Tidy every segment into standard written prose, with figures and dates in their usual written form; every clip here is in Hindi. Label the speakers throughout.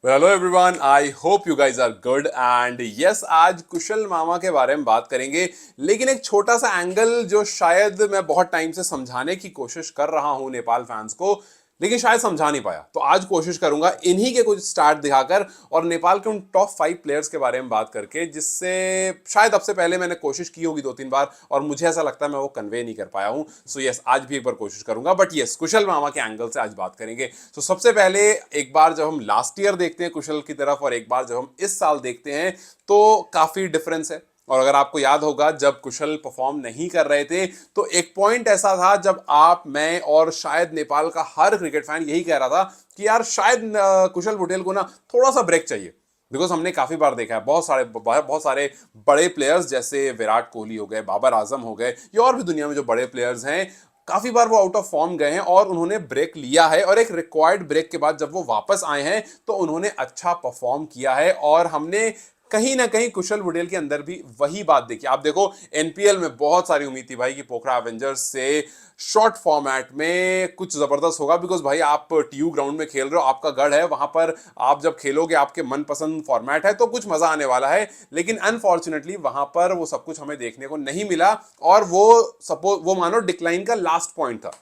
Speaker 1: Hello everyone, I hope you guys are good and yes, आज कुशल मामा के बारे में बात करेंगे। लेकिन एक छोटा सा एंगल जो शायद मैं बहुत टाइम से समझाने की कोशिश कर रहा हूं नेपाल फैंस को, लेकिन शायद समझा नहीं पाया। तो आज कोशिश करूंगा इन्हीं के कुछ स्टार्ट दिखाकर और नेपाल के उन टॉप 5 प्लेयर्स के बारे में बात करके, जिससे शायद अब से पहले मैंने कोशिश की होगी 2-3 बार और मुझे ऐसा लगता है मैं वो कन्वे नहीं कर पाया हूं। सो यस, आज भी एक बार कोशिश करूंगा, बट यस, कुशल मामा के एंगल से आज बात करेंगे। तो सबसे पहले एक बार जब हम लास्ट ईयर देखते हैं कुशल की तरफ और एक बार जब हम इस साल देखते हैं, तो काफी डिफरेंस है। और अगर आपको याद होगा, जब कुशल परफॉर्म नहीं कर रहे थे तो एक पॉइंट ऐसा था जब आप, मैं और शायद नेपाल का हर क्रिकेट फैन यही कह रहा था कि यार शायद कुशल बुटेल को ना थोड़ा सा ब्रेक चाहिए। बिकॉज हमने काफी बार देखा है बहुत सारे बड़े प्लेयर्स जैसे विराट कोहली हो गए, बाबर आजम हो गए, या और भी दुनिया में जो बड़े प्लेयर्स हैं, काफी बार वो आउट ऑफ फॉर्म गए हैं और उन्होंने ब्रेक लिया है। और एक रिक्वायर्ड ब्रेक के बाद जब वो वापस आए हैं तो उन्होंने अच्छा परफॉर्म किया है। और हमने कहीं ना कहीं कुशल बुटेल के अंदर भी वही बात देखी। आप देखो, एनपीएल में बहुत सारी उम्मीद थी भाई कि पोखरा एवेंजर्स से शॉर्ट फॉर्मेट में कुछ जबरदस्त होगा। बिकॉज भाई आप टीयू ग्राउंड में खेल रहे हो, आपका गढ़ है, वहां पर आप जब खेलोगे आपके मनपसंद फॉर्मेट है तो कुछ मजा आने वाला है। लेकिन अनफॉर्चुनेटली वहां पर वो सब कुछ हमें देखने को नहीं मिला और वो मानो डिक्लाइन का लास्ट पॉइंट था।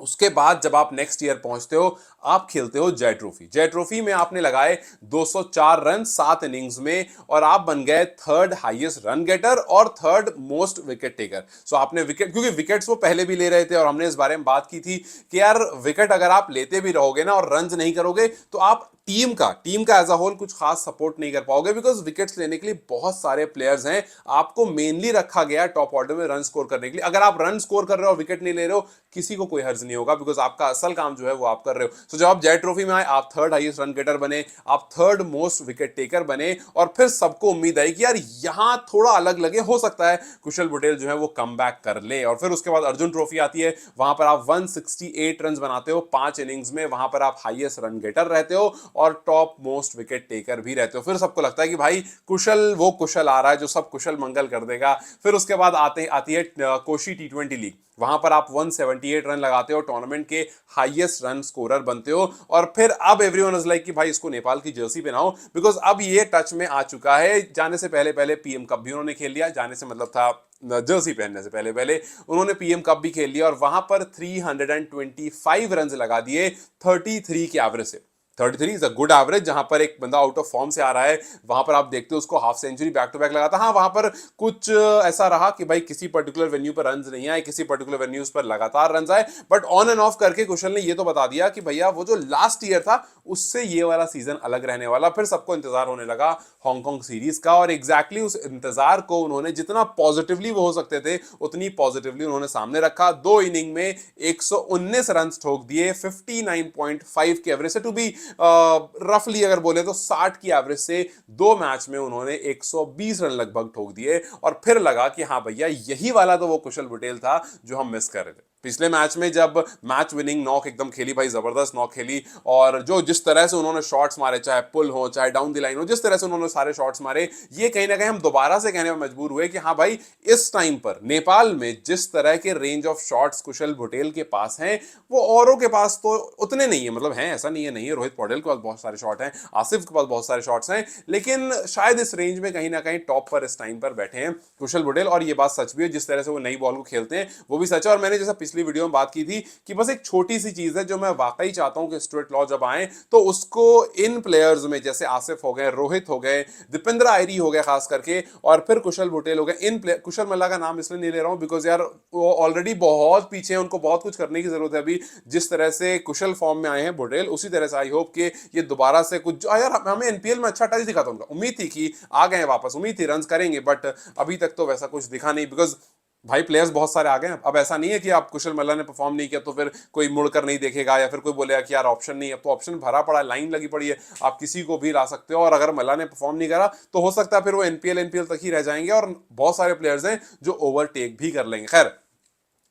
Speaker 1: उसके बाद जब आप नेक्स्ट ईयर पहुंचते हो, आप खेलते हो जय ट्रॉफी। जय ट्रॉफी में आपने लगाए 204 रन 7 इनिंग्स में और आप बन गए थर्ड हाईएस्ट रन गेटर और थर्ड मोस्ट विकेट टेकर। सो आपने विकेट, क्योंकि विकेट्स वो पहले भी ले रहे थे और हमने इस बारे में बात की थी कि यार विकेट अगर आप लेते भी रहोगे ना और रन नहीं करोगे तो आप टीम का एज अ होल कुछ खास सपोर्ट नहीं कर पाओगे। बिकॉज विकेट्स लेने के लिए बहुत सारे प्लेयर्स हैं, आपको मेनली रखा गया टॉप ऑर्डर में रन स्कोर करने के लिए। अगर आप रन स्कोर कर रहे हो और विकेट नहीं ले रहे हो, किसी को कोई हर्ज नहीं होगा, बिकॉज आपका असल काम जो है वो आप कर रहे हो। तो जब आप जय ट्रॉफी में आए, आप थर्ड हाईएस्ट रन गेटर बने, आप थर्ड मोस्ट विकेट टेकर बने और फिर सबको उम्मीद आई कि यार यहां थोड़ा अलग लगे, हो सकता है कुशल बुटेल जो है वो कम बैक कर ले। और फिर उसके बाद अर्जुन ट्रॉफी आती है, वहां पर आप 168 रन बनाते हो 5 इनिंग्स में, वहां पर आप हाईएस्ट रन गेटर रहते हो और टॉप मोस्ट विकेट टेकर भी रहते हो। फिर सबको लगता है कि भाई कुशल, वो कुशल आ रहा है जो सब कुशल मंगल कर देगा। फिर उसके बाद आती है कोशी टी20 लीग, वहां पर आप 178 रन लगाते हो, टूर्नामेंट के हाईएस्ट रन स्कोरर बनते हो। और फिर अब एवरीवन इज लाइक कि भाई इसको नेपाल की जर्सी पहनाओ, बिकॉज अब ये टच में आ चुका है। जाने से पहले पहले पीएम कप भी उन्होंने खेल लिया, जाने से मतलब था जर्सी पहनने से पहले पहले उन्होंने पीएम कप भी खेल लिया और वहां पर 325 रन लगा दिए 33 के एवरेज से। 33 इज अ गुड एवरेज। जहां पर एक बंदा आउट ऑफ फॉर्म से आ रहा है, वहां पर आप देखते हो उसको half century back to back लगाता। हाँ, वहां पर कुछ ऐसा रहा कि भाई किसी पर्टिकुलर वेन्यू पर रन नहीं आए, किसी पर्टिकुलर वेन्यूज पर लगातार रन आए, बट ऑन एंड ऑफ करके कुशल ने ये तो बता दिया कि भैया वो जो लास्ट ईयर था उससे ये वाला सीजन अलग रहने वाला। फिर सबको इंतजार होने लगा हांगकांग सीरीज का और एग्जैक्टली उस इंतजार को उन्होंने जितना पॉजिटिवली वो हो सकते थे उतनी पॉजिटिवली उन्होंने सामने रखा। 2 इनिंग में 119 रन ठोक दिए 59.5 के एवरेज से, टू बी रफली अगर बोले तो 60 की एवरेज से 2 मैच में उन्होंने 120 रन लगभग ठोक दिए। और फिर लगा कि हाँ भैया यही वाला तो वो कुशल बुटेल था जो हम मिस कर रहे थे। पिछले मैच में जब मैच विनिंग नॉक एकदम खेली भाई, जबरदस्त नॉक खेली, और जो जिस तरह से उन्होंने शॉट्स मारे, चाहे पुल हो चाहे डाउन द लाइन हो, जिस तरह से उन्होंने सारे शॉट्स मारे, ये कहीं ना कहीं हम दोबारा से कहने में मजबूर हुए कि हाँ भाई इस टाइम पर नेपाल में जिस तरह के रेंज ऑफ शॉट्स कुशल बुटेल के पास हैं वो औरों के पास तो उतने नहीं है। मतलब हैं, ऐसा नहीं है, नहीं है, रोहित पौडेल के पास बहुत सारे शॉट हैं, आसिफ के पास बहुत सारे शॉट्स हैं, लेकिन शायद इस रेंज में कहीं ना कहीं टॉप पर इस टाइम पर बैठे हैं कुशल बुटेल। और ये बात सच भी है, जिस तरह से वो नई बॉल को खेलते हैं वो भी सच है। और मैंने जैसा पिछली वीडियो में बात की थी कि बस एक छोटी सी चीज है जो मैं वाकई चाहता हूं कि स्टुअर्ट लॉ जब आए तो उसको इन प्लेयर्स में, जैसे आसिफ हो गए, रोहित हो गए, दीपेंद्र आयरी हो गए खास करके, और फिर कुशल बुटेल हो गए, इन कुशल मल्ला का नाम इसलिए नहीं ले रहा हूं बिकॉज यार वो ऑलरेडी बहुत पीछे हैं, उनको बहुत कुछ करने की जरूरत है अभी। जिस तरह से कुशल फॉर्म में आए हैं बुटेल, उसी तरह से आई होप कि ये दोबारा से कुछ, यार हमें एनपीएल में अच्छा टच दिखा था उनका, उम्मीद थी कि आ गए वापस, उम्मीद थी रन करेंगे, बट अभी तक तो वैसा कुछ दिखा नहीं। बिकॉज भाई प्लेयर्स बहुत सारे आ गए हैं, अब ऐसा नहीं है कि आप कुशल मल्ला ने परफॉर्म नहीं किया तो फिर कोई मुड़कर नहीं देखेगा या फिर कोई बोलेगा कि यार ऑप्शन नहीं है। अब तो ऑप्शन भरा पड़ा है, लाइन लगी पड़ी है, आप किसी को भी ला सकते हो। और अगर मल्ला ने परफॉर्म नहीं करा तो हो सकता है फिर वो एनपीएल तक ही रह जाएंगे और बहुत सारे प्लेयर्स हैं जो ओवरटेक भी कर लेंगे। खैर,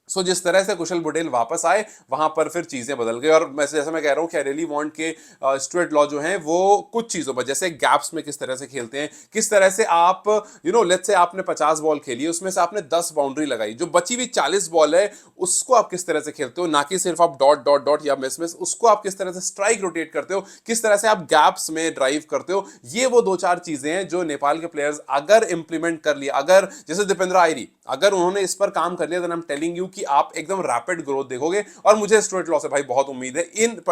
Speaker 1: सो जिस तरह से कुशल बुटेल वापस आए वहां पर फिर चीजें बदल गई। और मैं जैसे मैं कह रहा हूं कि आई रियली वांट के स्टुअर्ट लॉ जो हैं वो कुछ चीजों पर, जैसे गैप्स में किस तरह से खेलते हैं, किस तरह से आप लेट्स से आपने 50 बॉल खेली, उसमें से आपने 10 बाउंड्री लगाई, जो बची हुई 40 बॉल है उसको आप किस तरह से खेलते हो, ना कि सिर्फ आप डॉट डॉट डॉट या मिस मिस, उसको आप किस तरह से स्ट्राइक रोटेट करते हो, किस तरह से आप गैप्स में ड्राइव करते हो। ये वो दो चार चीजें हैं जो नेपाल के प्लेयर्स अगर इंप्लीमेंट कर लिया, अगर जैसे दीपेंद्र आयरी अगर उन्होंने इस पर काम कर लिया, तो आई एम टेलिंग यू कि आप एकदम रैपिड ग्रोथ देखोगे। और मुझे स्टुअर्ट लॉ से भाई बहुत उम्मीद है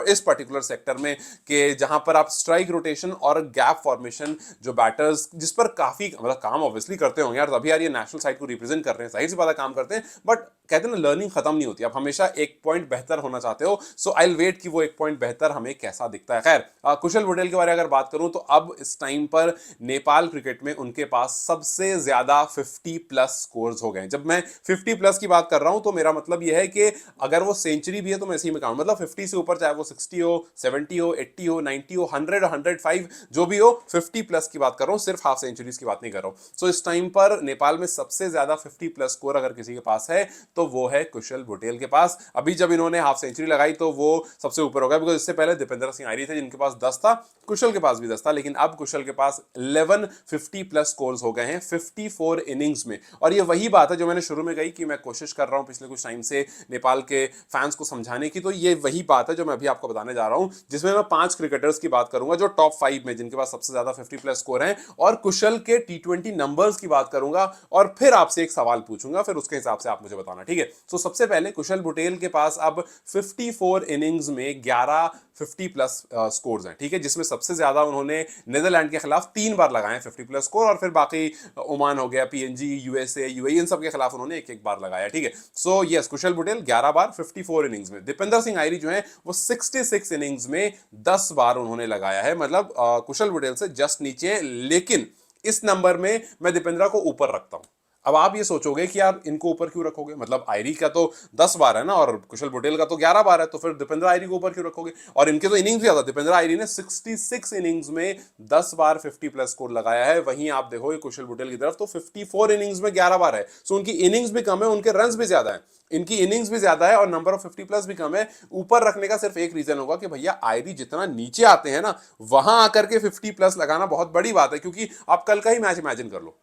Speaker 1: इस पर्टिकुलर सेक्टर में, कि जहां पर आप स्ट्राइक रोटेशन और गैप फॉर्मेशन, जो बैटर्स जिस पर काफी मतलब काम ऑब्वियसली करते होंगे यार, तभी यार ये नेशनल साइड को रिप्रेजेंट कर रहे हैं, जाहिर सी बात है काम करते हैं, बट कहते हैं ना लर्निंग खत्म नहीं होती, आप हमेशा एक पॉइंट बेहतर होना चाहते हो। सो आई विल वेट कि वो एक पॉइंट बेहतर हमें कैसा दिखता है। खैर कुशल बुटेल के बारे में अगर बात करूं तो अब इस टाइम पर नेपाल क्रिकेट में उनके पास सबसे ज्यादा 50 प्लस स्कोर्स हो गए। जब मैं 50 प्लस की बात कर रहा हूं तो मेरा मतलब यह है कि अगर वो सेंचुरी भी है तो मैं इसी में काउंट, मतलब 50 से ऊपर, चाहे वो 60 हो, 70 हो, 80 हो, 90 हो, 100, 105 जो भी हो, 50 प्लस की बात कर रहा हूं, सिर्फ हाफ सेंचुरीज की बात नहीं कर रहा हूं। सो इस टाइम पर नेपाल में सबसे ज्यादा 50 प्लस स्कोर अगर किसी के पास है तो वो है कुशल बुटेल के पास। अभी जब इन्होंने हाफ सेंचुरी लगाई तो वो सबसे ऊपर हो गया, बिकॉज इससे पहले दीपेंद्र सिंह आयरी थे जिनके पास 10 था, कुशल के पास भी 10 था, लेकिन अब कुशल के पास 11 50 प्लस स्कोर्स हो गए हैं 54 इनिंग्स में। और ये वही बात है जो मैंने शुरू में कही कि मैं कोशिश कर रहा हूं पिछले कुछ टाइम से नेपाल के फैंस को समझाने की, तो ये वही बात है जो मैं अभी आपको बताने जा रहा हूं, जिसमें मैं 5 क्रिकेटर्स की बात करूंगा जो टॉप 5 में, जिनके पास सबसे ज्यादा 50 प्लस स्कोर हैं, और कुशल के T20 नंबर्स की बात करूंगा, और फिर आपसे एक सवाल पूछूंगा, फिर उसके हिसाब से आप मुझे बताना, ठीक है। तो सबसे पहले कुशल बुटेल के पास अब 54 इनिंग्स में 11 50 प्लस स्कोर्स हैं, ठीक है, जिसमें सबसे ज्यादा उन्होंने नीदरलैंड के खिलाफ 3 बार लगाए 50 प्लस स्कोर, और फिर बाकी ओमान हो गया, PNG, USA, UAE, इन सब के खिलाफ उन्होंने एक एक बार लगाया, ठीक है। सो यस, कुशल बुटेल 11 बार 54 इनिंग्स में। दीपेंद्र सिंह आयरी जो है वो 66 इनिंग्स में 10 बार उन्होंने लगाया है, मतलब कुशल बुटेल से जस्ट नीचे, लेकिन इस नंबर में मैं दीपेंद्र को ऊपर रखता हूं। अब आप ये सोचोगे कि यार इनको ऊपर क्यों रखोगे, मतलब आयरी का तो 10 बार है ना, और कुशल बुटेल का तो 11 बार है, तो फिर दीपेंद्र आयरी को ऊपर क्यों रखोगे। और इनके तो इनिंग्स भी ज्यादा, दीपेंद्र आयरी ने 66 इनिंग्स में 10 बार 50 प्लस स्कोर लगाया है, वहीं आप देखोगे कुशल बुटेल की तरफ तो 54 इनिंग्स में 11 बार है। सो उनकी इनिंग्स भी कम है, उनके रन्स भी ज्यादा है, इनकी इनिंग्स भी ज्यादा है, और नंबर ऑफ 50 प्लस भी कम है। ऊपर रखने का सिर्फ एक रीजन होगा कि भैया आयरी जितना नीचे आते हैं ना, वहां आकर के 50 प्लस लगाना बहुत बड़ी बात है, क्योंकि आप कल का ही मैच इमेजिन कर लो,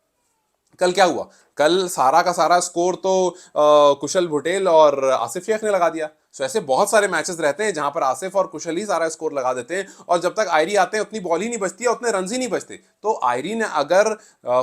Speaker 1: कल क्या हुआ, कल सारा का सारा स्कोर तो कुशल बुटेल और आसिफ शेख ने लगा दिया। सो ऐसे बहुत सारे मैचेस रहते हैं जहां पर आसिफ और कुशल ही सारा स्कोर लगा देते हैं, और जब तक आयरी आते हैं उतनी बॉल ही नहीं बचती है, उतने रन ही नहीं बचते। तो आयरी ने अगर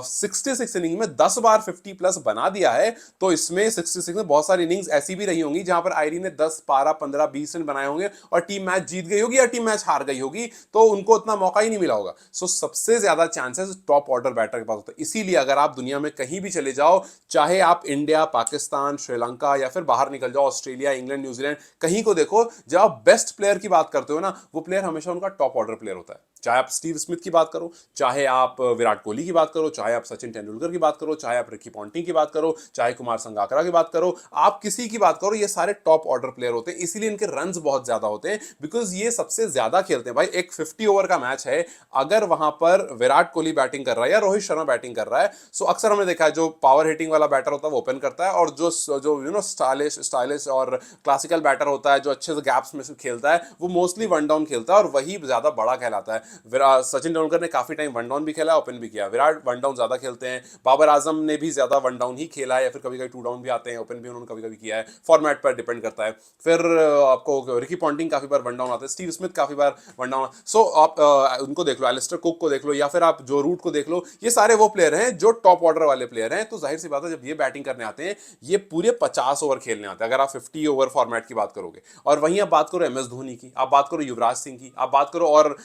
Speaker 1: 66 इनिंग में 10 बार 50 प्लस बना दिया है, तो इसमें 66 में बहुत सारी इनिंग्स ऐसी भी रही होंगी जहां पर आयरी ने 10 12 15 20 रन बनाए होंगे और टीम मैच जीत गई होगी या टीम मैच हार गई होगी, तो उनको उतना मौका ही नहीं मिला होगा। सो सबसे ज्यादा चांसेस टॉप ऑर्डर बैटर के पास होता है। इसीलिए अगर आप दुनिया में कहीं भी चले जाओ, चाहे आप इंडिया, पाकिस्तान, श्रीलंका, या फिर बाहर निकल जाओ ऑस्ट्रेलिया, इंग्लैंड, न्यूजीलैंड, कहीं को देखो, जब आप बेस्ट प्लेयर की बात करते हो ना, वो प्लेयर हमेशा उनका टॉप ऑर्डर प्लेयर होता है। चाहे आप स्टीव स्मिथ की बात करो, चाहे आप विराट कोहली की बात करो, चाहे आप सचिन तेंदुलकर की बात करो, चाहे आप रिकी पॉन्टिंग की बात करो, चाहे कुमार संगाकरा की बात करो, आप किसी की बात करो, ये सारे टॉप ऑर्डर प्लेयर होते हैं। इसीलिए इनके रन्स बहुत ज्यादा होते हैं, बिकॉज ये सबसे ज्यादा खेलते हैं। भाई एक 50 ओवर का मैच है, अगर वहां पर विराट कोहली बैटिंग कर रहा है या रोहित शर्मा बैटिंग कर रहा है, सो अक्सर हमने देखा है जो पावर हिटिंग वाला बैटर होता है वो ओपन करता है, और जो जो स्टाइलिश और क्लासिकल बैटर होता है जो अच्छे से गैप्स में से खेलता है, वो मोस्टली वन डाउन खेलता है, और वही ज्यादा बड़ा कहलाता है। सचिन तेंदुलकर ने काफी टाइम वन डाउन भी खेला, ओपन भी किया। विराट वन डाउन ज्यादा खेलते हैं, बाबर आजम ने भी ज्यादा वन डाउन ही खेला है, या फिर कभी कभी टू डाउन भी आते हैं, ओपन भी उन्होंने कभी कभी किया है, फॉर्मेट पर डिपेंड करता है। फिर आपको रिकी पॉन्टिंग काफी बार वन डाउन आता है, स्टीव स्मिथ काफी बार वन डाउन। सो आप उनको देख लो, एलिस्टर कुक को देख लो, या फिर आप जो रूट को देख लो, ये सारे वो प्लेयर हैं जो टॉप ऑर्डर वाले प्लेयर हैं। तो जाहिर सी बात है जब ये बैटिंग करने आते हैं, ये पूरे 50 ओवर खेलने आते हैं, अगर आप 50 ओवर फॉर्मेट की बात करोगे। और वहीं आप बात करो MS धोनी की, आप बात करो युवराज सिंह की, आप बात करो और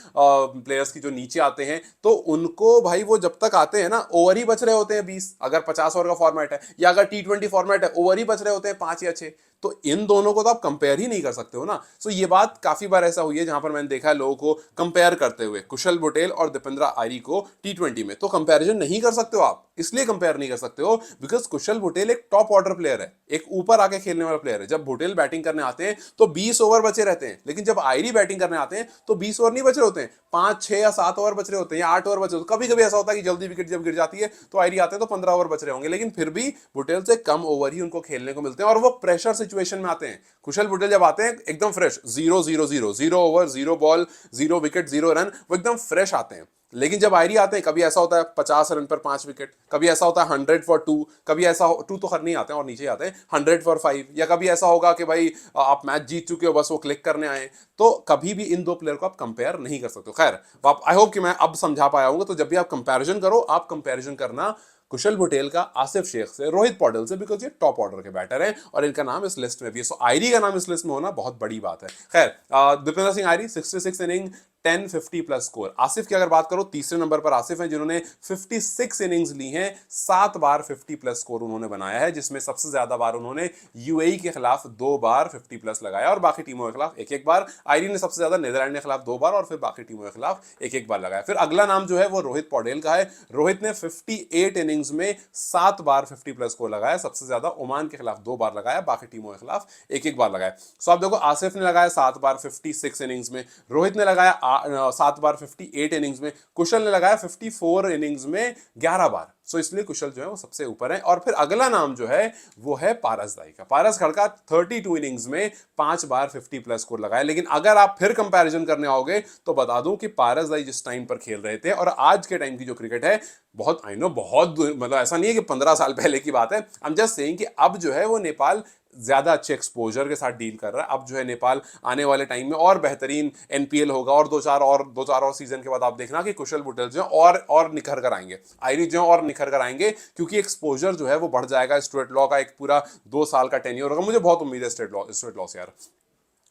Speaker 1: प्लेयर्स की जो नीचे आते हैं, तो उनको भाई वो जब तक आते हैं ना, ओवर ही बच रहे होते हैं 20, अगर 50 ओवर का फॉर्मेट है, या अगर T20 फॉर्मेट है, ओवर ही बच रहे होते हैं 5 या 6। तो इन दोनों को तो आप कंपेयर ही नहीं कर सकते हो ना। सो ये बात काफी बार ऐसा हुई है जहां पर मैंने देखा है लोगों को कंपेयर करते हुए कुशल बुटेल और दीपेंद्र आयरी को T20 में। तो कंपैरिजन नहीं कर सकते हो आप, इसलिए कंपेयर नहीं कर सकते हो बिकॉज कुशल बुटेल एक टॉप ऑर्डर प्लेयर है, एक ऊपर आके खेलने वाला प्लेयर है। जब बुटेल बैटिंग करने आते हैं तो 20 ओवर बचे रहते हैं, लेकिन जब आयरी बैटिंग करने आते हैं तो 20 ओवर नहीं बचे होते हैं, 5 6 या 7 ओवर बच रहे होते हैं या 8 ओवर बच रहे होते हैं। कभी कभी ऐसा होता है कि जल्दी विकेट जब गिर जाती है तो आयरी आते हैं तो 15 ओवर बच रहे होंगे, लेकिन फिर भी बुटेल से कम ओवर ही उनको खेलने को मिलते हैं और वो प्रेशर सिचुएशन में आते हैं। कुशल बुटेल जब आते हैं एकदम fresh, 0-0-0, 0 over, 0 ball, 0 wicket, 0 run, वो एकदम फ्रेश आते हैं। लेकिन जब आयरी आते हैं, कभी ऐसा होता है 50 रन पर 5 विकेट, कभी ऐसा होता है 100 फॉर 2, कभी ऐसा 2 तो खर नहीं आते हैं और नीचे आते हैं 100 फॉर 5, या कभी ऐसा होगा कि भाई आप मैच जीत चुके हो बस वो क्लिक करने आए। तो कभी भी इन दो प्लेयर को आप कंपेयर नहीं कर सकते। खैर, आई होप कि मैं अब समझा पाया हूँ। तो जब भी आप कंपैरिजन करो, आप कंपैरिजन करना कुशल बुटेल का आसिफ शेख से, रोहित पौडेल से, बिकॉज ये टॉप ऑर्डर के बैटर हैं और इनका नाम इस लिस्ट में भी है। सो आयरी का नाम इस लिस्ट में होना बहुत बड़ी बात है। खैर, Dipendra Singh आयरी 66 inning 1050 plus score. Asif की अगर बात करो, तीसरे नंबर पर आसिफ हैं जिन्होंने 56 इनिंग्स ली हैं, 7 बार 50 प्लस स्कोर उन्होंने बनाया है, जिसमें सबसे ज्यादा बार उन्होंने यूएई के खिलाफ 2 बार 50 प्लस लगाया और बाकी टीमों के खिलाफ एक एक बार। आयरी ने सबसे ज्यादा नीदरलैंड के खिलाफ 2 बार और फिर बाकी टीमों के खिलाफ एक एक बार लगाया। फिर अगला नाम जो है वो रोहित पौडेल का है। रोहित ने 58 इनिंग्स में 7 बार 50 प्लस स्कोर लगाया, सबसे ज्यादा ओमान के खिलाफ 2 बार लगाया, बाकी टीमों के खिलाफ एक एक बार लगाया। सो आप देखो, आसिफ ने लगाया 7 बार 56 इनिंग्स में, रोहित ने लगाया 7 बार 58 इनिंग्स में, कुशल ने लगाया 54 इनिंग्स में 11 बार। सो इसलिए कुशल जो है वो सबसे ऊपर है। और फिर अगला नाम जो है वो है पारस दाई का। पारस खड़का 32 इनिंग्स में 5 बार 50 प्लस स्कोर लगाया। लेकिन अगर आप फिर कंपैरिजन करने आओगे तो बता दूं कि पारस दाई जिस टाइम पर खेल रहे थे और आज के टाइम की जो क्रिकेट है, बहुत आई नो बहुत मतलब ऐसा नहीं है कि 15 साल पहले की बात है, आई एम जस्ट सेइंग कि अब जो है वो नेपाल ज्यादा अच्छे एक्सपोजर के साथ डील कर रहा है। अब जो है नेपाल आने वाले टाइम में और बेहतरीन एनपीएल होगा और दो चार और सीजन के बाद आप देखना कि कुशल बुटेल जो है और निखर कर आएंगे, आयरी जो है और निखर कर आएंगे, क्योंकि एक्सपोजर जो है वो बढ़ जाएगा। स्टुअर्ट लॉ का एक पूरा 2 साल का टेन्योर होगा, मुझे बहुत उम्मीद है स्टुअर्ट लॉ से यार।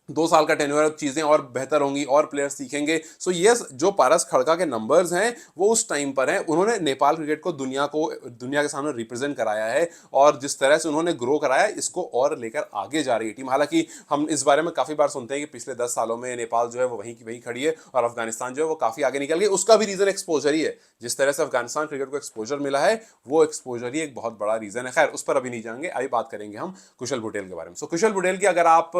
Speaker 1: 2 साल का टेन्योर, चीजें और बेहतर होंगी और प्लेयर सीखेंगे। सो यस, जो पारस खड़का के नंबर्स हैं वो उस टाइम पर हैं, उन्होंने नेपाल क्रिकेट को दुनिया के सामने रिप्रेजेंट कराया है और जिस तरह से उन्होंने ग्रो कराया, इसको और लेकर आगे जा रही है टीम। हालांकि हम इस बारे में काफी बार सुनते हैं कि पिछले 10 सालों में नेपाल जो है वो वहीं की वहीं खड़ी है और अफगानिस्तान जो है वो काफी आगे निकल गई। उसका भी रीजन एक्सपोजर ही है। जिस तरह से अफगानिस्तान क्रिकेट को एक्सपोजर मिला है, वो एक्सपोजर ही एक बहुत बड़ा रीजन है। खैर, उस पर अभी नहीं जाएंगे, अभी बात करेंगे हम कुशल बुटेल के बारे में। सो कुशल बुटेल की अगर आप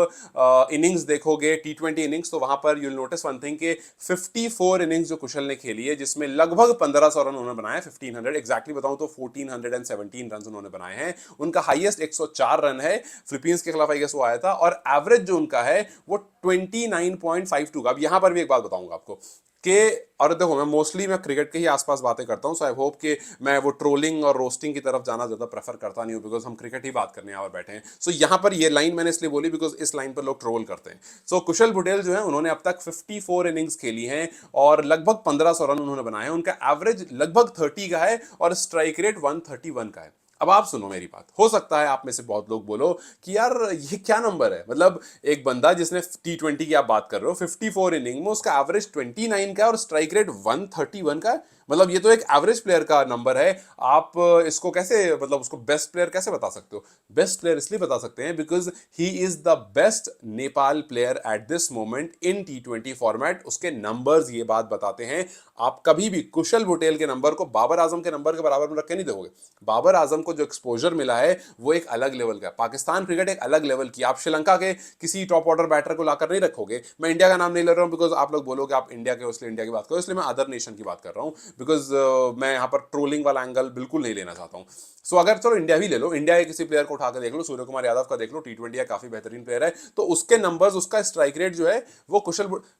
Speaker 1: इनिंग्स देखोगे, T20 इनिंग्स, तो वहां पर यूल नोटिस वन थिंग कि 54 इनिंग्स जो कुशल ने खेली है, जिसमें लगभग 1500 रन उन्होंने बनाए, 1500 एग्जैक्टली बताऊं तो 1417 रन उन्होंने बनाए हैं। उनका हाईएस्ट 104 रन है, फिलीपींस के खिलाफ आई गेस वो आया था, और एवरेज जो उनका है वो 29.52 का। अब यहां पर भी एक बात बताऊंगा आपको कि, और देखो मैं क्रिकेट के ही आसपास बातें करता हूं, सो आई होप कि मैं वो ट्रोलिंग और रोस्टिंग की तरफ जाना ज्यादा प्रेफर करता नहीं हूं, बिकॉज हम क्रिकेट ही बात करने यहाँ पर बैठे हैं। सो यहां पर ये लाइन मैंने इसलिए बोली बिकॉज इस लाइन पर लोग ट्रोल करते हैं। सो कुशल बुटेल जो है उन्होंने अब तक 54 इनिंग्स खेली हैं और लगभग 1500 रन उन्होंने बनाए हैं। उनका एवरेज लगभग 30 का है और स्ट्राइक रेट 131 का है। अब आप सुनो मेरी बात, हो सकता है आप में से बहुत लोग बोलो कि यार ये क्या नंबर है, मतलब एक बंदा जिसने T20 की आप बात कर रहे हो, 54 इनिंग में उसका एवरेज 29 का है और स्ट्राइक रेट 131 का है, मतलब ये तो एक एवरेज प्लेयर का नंबर है। आप इसको कैसे, मतलब उसको बेस्ट प्लेयर कैसे बता सकते हो? बेस्ट प्लेयर इसलिए बता सकते हैं because he is the best Nepal player at this moment in T20 format. उसके नंबर्स ये बात बताते हैं। आप कभी भी कुशल बुटेल के नंबर को बाबर आजम के नंबर के बराबर में रख के नहीं देखोगे। बाबर आजम को जो एक्सपोजर मिला है वो एक अलग लेवल का, पाकिस्तान क्रिकेट एक अलग लेवल की। आप श्रीलंका के किसी टॉप ऑर्डर बैटर को लाकर नहीं रखोगे। मैं इंडिया का नाम नहीं ले रहा हूं बिकॉज आप लोग बोलोगे आप इंडिया के हो इसलिए इंडिया की बात करो, इसलिए मैं अदर नेशन की बात कर रहा हूं बिकॉज मैं यहां पर ट्रोलिंग वाला एंगल बिल्कुल नहीं लेना चाहता हूं। सो अगर चलो इंडिया भी ले लो, इंडिया के किसी प्लेयर को उठा के देख लो, सूर्य कुमार यादव का देख लो, T20 का काफी बेहतरीन प्लेयर है, तो उसके नंबर्स, उसका स्ट्राइक रेट जो है वो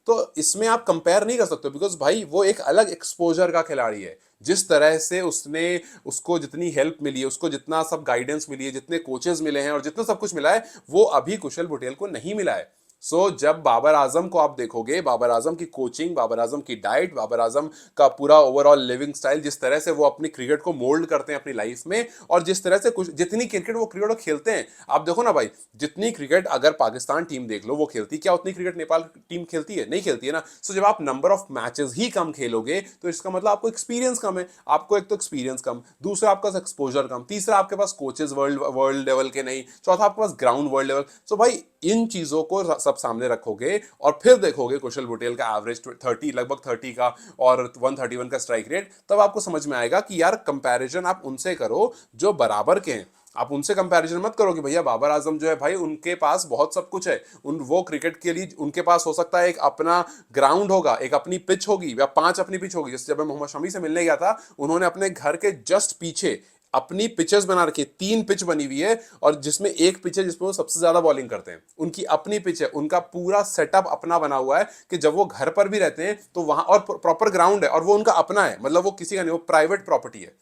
Speaker 1: तो इसमें आप कंपेयर नहीं कर सकते बिकॉज भाई वो एक अलग एक्सपोजर का खिलाड़ी है। जिस तरह से उसको जितनी हेल्प मिली है, उसको जितना सब गाइडेंस मिली है, जितने कोचेस मिले हैं और जितना सब कुछ मिला है, वो अभी कुशल बुटेल को नहीं मिला है। जब बाबर आजम को आप देखोगे, बाबर आजम की कोचिंग, बाबर आजम की डाइट, बाबर आजम का पूरा ओवरऑल लिविंग स्टाइल, जिस तरह से वो अपनी क्रिकेट को मोल्ड करते हैं अपनी लाइफ में, और जिस तरह से जितनी क्रिकेट वो क्रिकेट खेलते हैं, आप देखो ना भाई, जितनी क्रिकेट अगर पाकिस्तान टीम देख लो वो खेलती, क्या उतनी क्रिकेट नेपाल टीम खेलती है? नहीं खेलती है ना। जब आप नंबर ऑफ मैचेस ही कम खेलोगे तो इसका मतलब आपको एक्सपीरियंस कम है। आपको एक तो एक्सपीरियंस कम, दूसरा आपका एक्सपोजर कम, तीसरा आपके पास कोचेस वर्ल्ड लेवल के नहीं, चौथा आपके पास ग्राउंड वर्ल्ड लेवल। भाई इन चीजों को सब सामने रखोगे और फिर देखोगे कुशल बुटेल का एवरेज 30, लगभग 30 का और 131 का स्ट्राइक रेट, तब आपको समझ में आएगा कि यार कंपैरिजन आप उनसे करो जो बराबर के हैं। आप उनसे कंपैरिजन मत करो कि भैया बाबर आजम जो है भाई उनके पास बहुत सब कुछ है, उन वो क्रिकेट के लिए उनके पास हो सकता है एक अपना ग्राउंड होगा, एक अपनी पिच होगी या 5 अपनी पिच होगी। जैसे जब मैं मोहम्मद शमी से मिलने गया था, उन्होंने अपने घर के जस्ट पीछे अपनी पिचेस बना रखी है, 3 पिच बनी हुई है, और जिसमें एक पिच है जिसमें वो सबसे ज्यादा बॉलिंग करते हैं, उनकी अपनी पिच है, उनका पूरा सेटअप अपना बना हुआ है कि जब वो घर पर भी रहते हैं तो वहां, और प्रॉपर ग्राउंड है और वो उनका अपना है, मतलब वो किसी का नहीं, वो प्राइवेट प्रॉपर्टी है,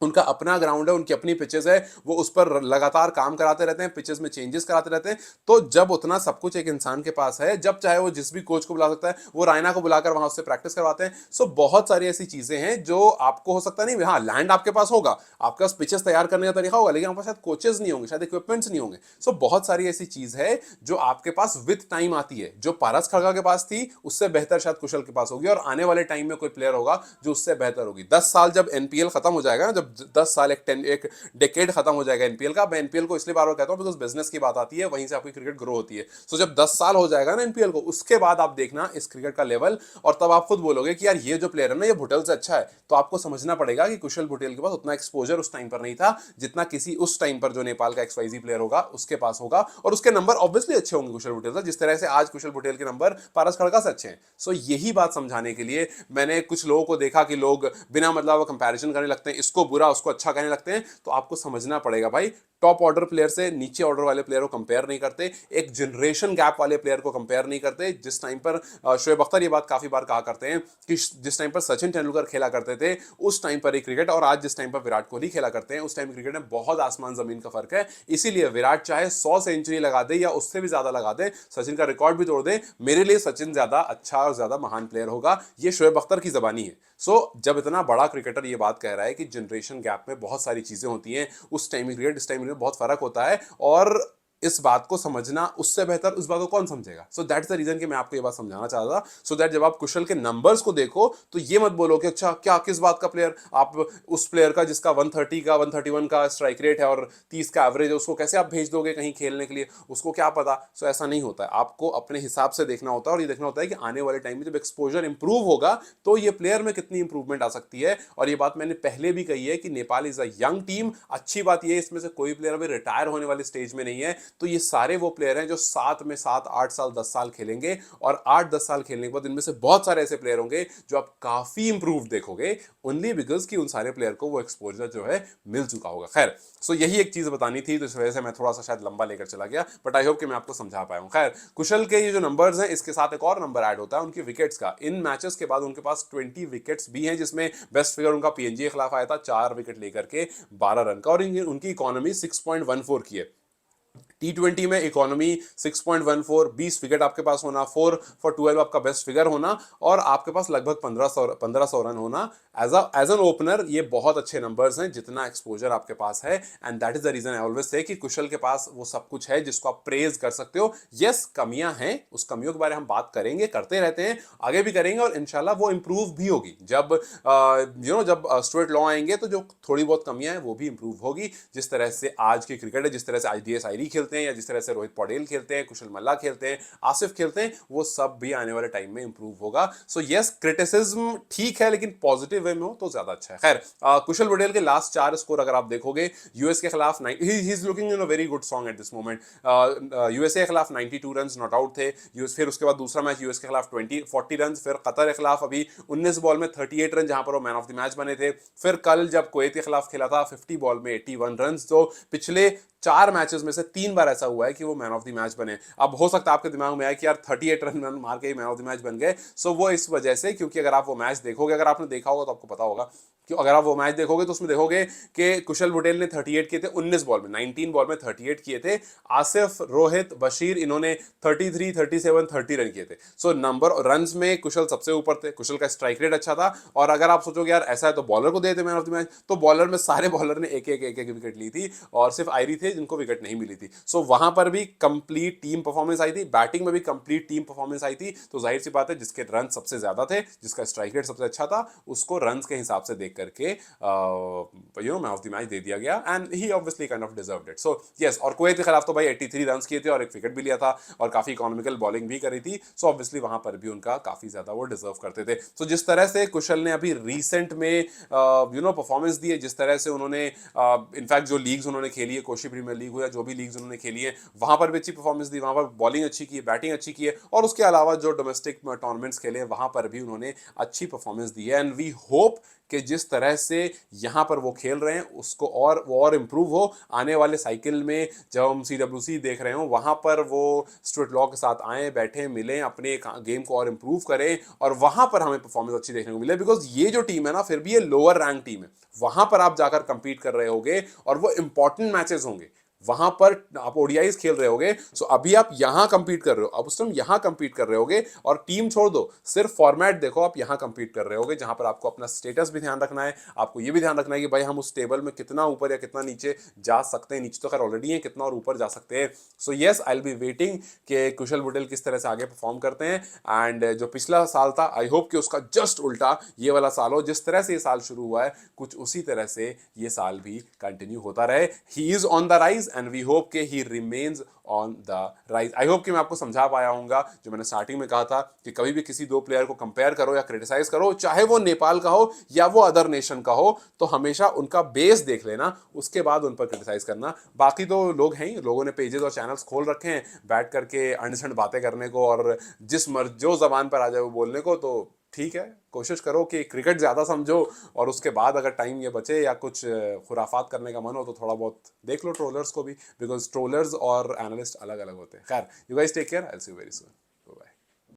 Speaker 1: उनका अपना ग्राउंड है, उनकी अपनी पिचेस है, वो उस पर लगातार काम कराते रहते हैं, पिचेस में चेंजेस कराते रहते हैं। तो जब उतना सब कुछ एक इंसान के पास है, जब चाहे वो जिस भी कोच को बुला सकता है, वो रायना को बुलाकर वहां उससे प्रैक्टिस करवाते हैं। सो बहुत सारी ऐसी चीजें हैं जो आपको हो सकता नहीं, हाँ लैंड आपके पास होगा, आपके पास पिचेस तैयार करने का तरीका होगा, लेकिन आपके पास शायद कोचेस नहीं होंगे, शायद इक्विपमेंट्स नहीं होंगे। सो बहुत सारी ऐसी चीज है जो आपके पास विद टाइम आती है, जो पारस खड़का के पास थी उससे बेहतर शायद कुशल के पास होगी, और आने वाले टाइम में कोई प्लेयर होगा जो उससे बेहतर होगी। 10 साल जब एनपीएल खत्म हो जाएगा, जब 10 साल एक डेकेड खत्म हो जाएगा एनपीएल का, मैं एनपीएल को इसलिए बार बार कहता हूं बिकॉज बिजनेस की बात आती है, वहीं से आपकी क्रिकेट ग्रो होती है। सो जब 10 साल हो जाएगा ना एनपीएल को, उसके बाद आप देखना इस क्रिकेट का लेवल, और तब आप खुद बोलोगे कि यार ये जो प्लेयर है ना ये भुटेल से अच्छा है। तो आपको समझना पड़ेगा कि कुशल भुटेल के पास उतना एक्सपोजर उस टाइम पर नहीं था जितना किसी उस टाइम पर जो नेपाल का एक्सवाइजी प्लेयर होगा उसके पास होगा, और उसके नंबर ऑब्वियसली अच्छे होंगे कुशल भुटेल से, जिस तरह से आज कुशल भुटेल के नंबर पारस खड़का से अच्छे हैं। सो यही बात समझाने के लिए मैंने कुछ लोगों को देखा कि लोग बिना मतलब कंपैरिजन करने लगते हैं, इसको बुरा उसको अच्छा कहने लगते हैं। तो आपको समझना पड़ेगा भाई, टॉप ऑर्डर प्लेयर से नीचे ऑर्डर वाले प्लेयर को कंपेयर नहीं करते, एक जनरेशन गैप वाले प्लेयर को कंपेयर नहीं करते। जिस टाइम पर शोएब अख्तर ये बात काफी बार कहा करते हैं कि जिस टाइम पर सचिन तेंदुलकर खेला करते थे उस टाइम पर ही क्रिकेट, और आज जिस टाइम पर विराट कोहली खेला करते हैं उस टाइम क्रिकेट में बहुत आसमान जमीन का फर्क है। इसीलिए विराट चाहे 100 सेंचुरी लगा दे या उससे भी ज्यादा लगा दे, सचिन का रिकॉर्ड भी तोड़ दे, मेरे लिए सचिन ज्यादा अच्छा और ज्यादा महान प्लेयर होगा। ये शोएब अख्तर की जबानी है। जब इतना बड़ा क्रिकेटर ये बात कह रहा है कि जनरेशन गैप में बहुत सारी चीजें होती हैं, उस टाइम क्रिकेट इस टाइम क्रिकेट बहुत फर्क होता है, और इस बात को समझना उससे बेहतर उस बात को कौन समझेगा। सो दैट्स द रीजन कि मैं आपको ये बात समझाना चाह रहा था, सो दैट जब आप कुशल के नंबर्स को देखो तो ये मत बोलो कि अच्छा क्या किस बात का प्लेयर, आप उस प्लेयर का जिसका 130 का 131 का स्ट्राइक रेट है और 30 का एवरेज है, उसको कैसे आप भेज दोगे कहीं खेलने के लिए, उसको क्या पता। सो ऐसा नहीं होता है, आपको अपने हिसाब से देखना होता है, और ये देखना होता है कि आने वाले टाइम में जब एक्सपोजर इंप्रूव होगा तो ये प्लेयर में कितनी इंप्रूवमेंट आ सकती है। और ये बात मैंने पहले भी कही है कि Nepal is a young team. अच्छी बात ये है इसमें से कोई प्लेयर अभी रिटायर होने वाले स्टेज में नहीं है, तो ये सारे वो प्लेयर हैं जो साथ में 7-8 साल 10 साल खेलेंगे, और 8-10 साल खेलने के बाद इनमें से बहुत सारे ऐसे प्लेयर होंगे जो आप काफी इंप्रूव देखोगे, ओनली बिकॉज कि उन सारे प्लेयर को वो एक्सपोजर जो है मिल चुका होगा। खैर, सो यही एक चीज बतानी थी, तो इस वजह से मैं थोड़ा सा शायद लंबा लेकर चला गया, बट आई होप कि मैं आपको समझा पाया हूं। खैर, कुशल के ये जो नंबर्स हैं इसके साथ एक और नंबर ऐड होता है उनकी विकेट्स का। इन मैचेस के बाद उनके पास 20 विकेट्स भी हैं, जिसमें बेस्ट फिगर उनका पीएनजी के खिलाफ आया था 4 विकेट लेकर के 12 रन का, और उनकी इकोनॉमी 6.14 की है। T20 में इकोनॉमी 6.14, 20 विकेट आपके पास होना, 4 for 12 आपका बेस्ट फिगर होना, और आपके पास लगभग 1500 रन होना एज एन ओपनर। ये बहुत अच्छे नंबर्स हैं जितना एक्सपोजर आपके पास है, and that is the reason I always say कि कुशल के पास वो सब कुछ है जिसको आप प्रेज कर सकते हो। यस, कमियां हैं, उस कमियों के बारे में हम बात करेंगे, करते रहते हैं, आगे भी करेंगे, और इंशाल्लाह वो इंप्रूव भी होगी। जब जब स्टुअर्ट लॉ आएंगे तो जो थोड़ी बहुत कमियां हैं वो भी इंप्रूव होगी। जिस तरह से आज की क्रिकेट है, जिस तरह से आईडीएस आयरी खेलते हैं, या जिस तरह से रोहित पौडेल खेलते हैं, कुशल मल्ला खेलते हैं, आसिफ खेलते हैं, वो सब भी आने वाले टाइम में इंप्रूव होगा। सो यस, क्रिटिसिज्म ठीक है लेकिन पॉजिटिव वे में हो तो ज्यादा अच्छा है। खैर, कुशल पटेल के लास्ट 4 स्कोर अगर आप देखोगे, यूएस के खिलाफ he is looking in a very good song at this moment. USA के खिलाफ 92 रन नॉट आउट थे, फिर उसके बाद दूसरा मैच यूएस के खिलाफ 40 रन, फिर कतर के खिलाफ अभी 19 बॉल में 38 रन जहां पर वो मैन ऑफ द मैच बने थे। फिर कल जब कुवैत के खिलाफ खेला था 50 बॉल में 81 रन। तो पिछले 4 मैचेस में से 3 बार ऐसा हुआ है कि वो मैन ऑफ द मैच बने। अब हो सकता है आपके दिमाग में आए कि यार 38 रन मार के ही मैन ऑफ द मैच बन गए। सो वो इस वजह से, क्योंकि अगर आप वो मैच देखोगे, अगर आपने देखा होगा तो आपको पता होगा कि अगर आप वो मैच देखोगे तो उसमें देखोगे कि कुशल पटेल ने 38 किए थे 19 बॉल में, 19 बॉल में 38 किए थे। आसिफ, रोहित, बशीर इन्होंने 33, 37, 30 रन किए थे। सो नंबर रन्स में कुशल सबसे ऊपर थे, कुशल का स्ट्राइक रेट अच्छा था। और अगर आप सोचोगे यार ऐसा है तो बॉलर को देते मैन ऑफ द मैच, तो बॉलर में सारे बॉलर ने एक एक विकेट ली थी, और सिर्फ आयरी थे थे जिनको विकेट नहीं मिली थी। सो वहां पर भी कंप्लीट टीम परफॉर्मेंस आई थी, बैटिंग में भी कंप्लीट टीम परफॉर्मेंस आई थी। तो जाहिर सी बात है जिसके रन सबसे ज्यादा थे, जिसका स्ट्राइक रेट सबसे अच्छा था, उसको रन के हिसाब से देख करके मैन ऑफ द मैच दे दिया गया and he obviously kind of deserved it. So yes, और कुवैत के खिलाफ तो भाई 83 रन किए थे और एक विकेट भी लिया था और काफी इकोनॉमिकल बॉलिंग भी करी थी। सो ऑब्वियसली वहां पर भी उनका काफी ज्यादा वो डिजर्व करते थे। सो जिस तरह से कुशल ने अभी रिसेंट में परफॉर्मेंस दी है, जिस तरह से उन्होंने इनफैक्ट जो लीग्स उन्होंने खेली है, कोशी प्रीमियर लीग हो या जो भी लीग्स उन्होंने खेली है, वहां पर भी अच्छी परफॉर्मेंस दी, वहां पर बॉलिंग अच्छी की है, बैटिंग अच्छी की है, और उसके अलावा जो डोमेस्टिक टूर्नामेंट्स खेले वहां पर भी उन्होंने अच्छी परफॉर्मेंस दी है। एंड वी होप कि जिस तरह से यहां पर वो खेल रहे हैं उसको और इंप्रूव हो, आने वाले साइकिल में जब हम CWC देख रहे हो वहां पर वो स्टुअर्ट लॉ के साथ आए, बैठे, मिलें, अपने गेम को और इंप्रूव करें और वहां पर हमें परफॉर्मेंस अच्छी देखने को मिले। बिकॉज ये जो टीम है ना, फिर भी ये लोअर रैंक टीम है, वहां पर आप जाकर कंपीट कर रहे होगे और वो इंपॉर्टेंट मैचेस होंगे, वहां पर आप ओडीआईज खेल रहे होगे। सो अभी आप यहां कंपीट कर रहे हो, अब उस टाइम यहां कंपीट कर रहे होगे और टीम छोड़ दो, सिर्फ फॉर्मेट देखो, आप यहां कंपीट कर रहे होगे जहां पर आपको अपना स्टेटस भी ध्यान रखना है, आपको ये भी ध्यान रखना है कि भाई हम उस टेबल में कितना ऊपर या कितना नीचे जा सकते हैं, नीचे तो खैर ऑलरेडी है, कितना और ऊपर जा सकते हैं। So yes, I will be waiting कि कुशल बुटेल किस तरह से आगे परफॉर्म करते हैं। एंड जो पिछला साल था, आई होप कि उसका जस्ट उल्टा ये वाला साल हो, जिस तरह से ये साल शुरू हुआ है कुछ उसी तरह से ये साल भी कंटिन्यू होता रहे। He is on the rise and we hope कि he remains on the rise. I hope कि मैं आपको समझा पाया हूंगा जो मैंने स्टार्टिंग में कहा था कि कभी भी किसी दो प्लेयर को कंपेयर करो या क्रिटिसाइज करो, चाहे वो नेपाल का हो या वो अदर नेशन का हो, तो हमेशा उनका बेस देख लेना, उसके बाद उन पर क्रिटिसाइज करना। बाकी तो लोग हैं ही, लोगों ने पेजेस और चैनल्स खोल रखे हैं बैठ करके अंडसंड बातें करने को और जिस मर्ज जो जबान पर आ जाए वो बोलने को। तो ठीक है, कोशिश करो कि क्रिकेट ज़्यादा समझो और उसके बाद अगर टाइम ये बचे या कुछ खुराफात करने का मन हो तो थोड़ा बहुत देख लो ट्रोलर्स को भी, बिकॉज ट्रोलर्स और एनालिस्ट अलग अलग होते हैं। खैर, you guys take care, I will see you very soon.